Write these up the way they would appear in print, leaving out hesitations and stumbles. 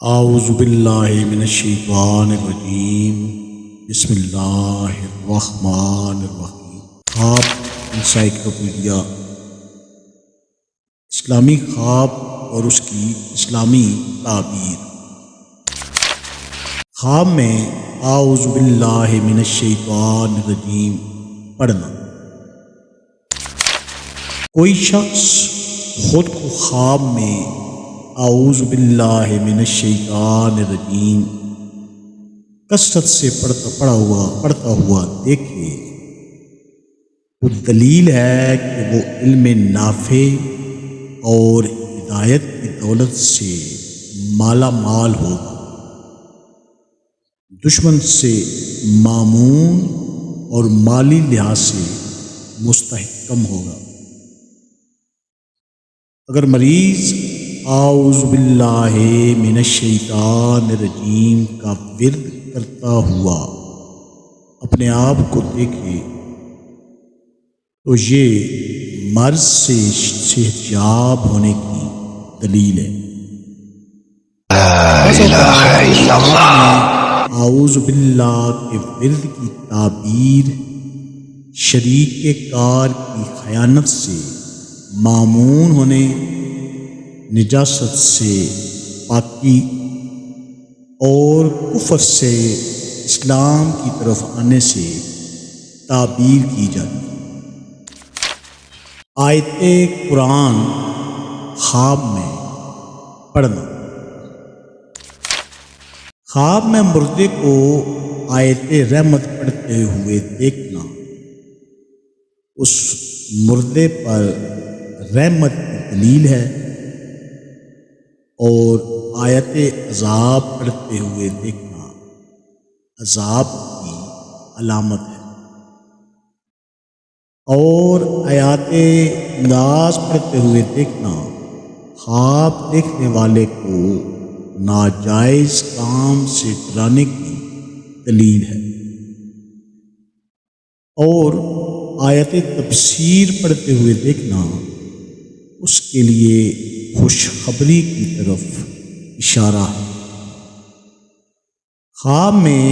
اعوذ باللہ من الشیطان الرجیم بسم اللہ الرحمن الرحیم۔ خواب انسائکلوپیڈیا، اسلامی خواب اور اس کی اسلامی تعبیر۔ خواب میں اعوذ باللہ من الشیطان الرجیم پڑھنا۔ کوئی شخص خود کو خواب میں اعوذ باللہ من الشیطان الرجیم کثرت سے پڑھتا ہوا دیکھے تو دلیل ہے کہ وہ علم نافع اور ہدایت کی دولت سے مالا مال ہوگا، دشمن سے مامون اور مالی لحاظ سے مستحکم ہوگا۔ اگر مریض اعوذ باللہ من الشیطان الرجیم کا ورد کرتا ہوا اپنے آپ کو دیکھے تو یہ مرض سے صحتیاب ہونے کی دلیل ہے۔ اعوذ باللہ کے ورد کی تعبیر شریک کار کی خیانت سے، مامون ہونے، نجاست سے پاکی اور کفر سے اسلام کی طرف آنے سے تعبیر کی جاتی ہے۔ آیت قرآن خواب میں پڑھنا۔ خواب میں مردے کو آیت رحمت پڑھتے ہوئے دیکھنا اس مردے پر رحمت کی دلیل ہے، اور آیت عذاب پڑھتے ہوئے دیکھنا عذاب کی علامت ہے، اور آیات انداز پڑھتے ہوئے دیکھنا خواب دیکھنے والے کو ناجائز کام سے ڈرانے کی دلیل ہے، اور آیت تبصیر پڑھتے ہوئے دیکھنا اس کے لیے خوشخبری کی طرف اشارہ ہے۔ خواب میں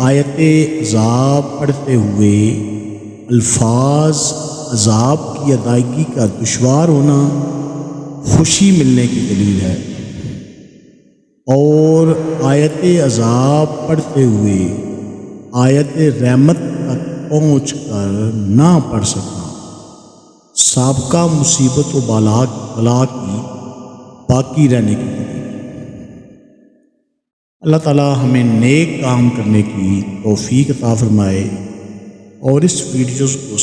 آیت عذاب پڑھتے ہوئے الفاظ عذاب کی ادائیگی کا دشوار ہونا خوشی ملنے کی دلیل ہے، اور آیت عذاب پڑھتے ہوئے آیت رحمت تک پہنچ کر نہ پڑھ سکنا سابقہ مصیبت و بلا کی باقی رہنے کی دلیل۔ اللہ تعالی ہمیں نیک کام کرنے کی توفیق عطا فرمائے، اور اس ویڈیوز کو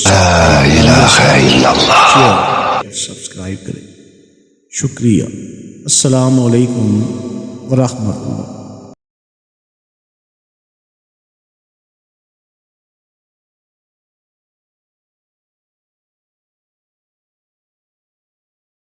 سبسکرائب کریں۔ شکریہ۔ السلام علیکم ورحمۃ اللہ۔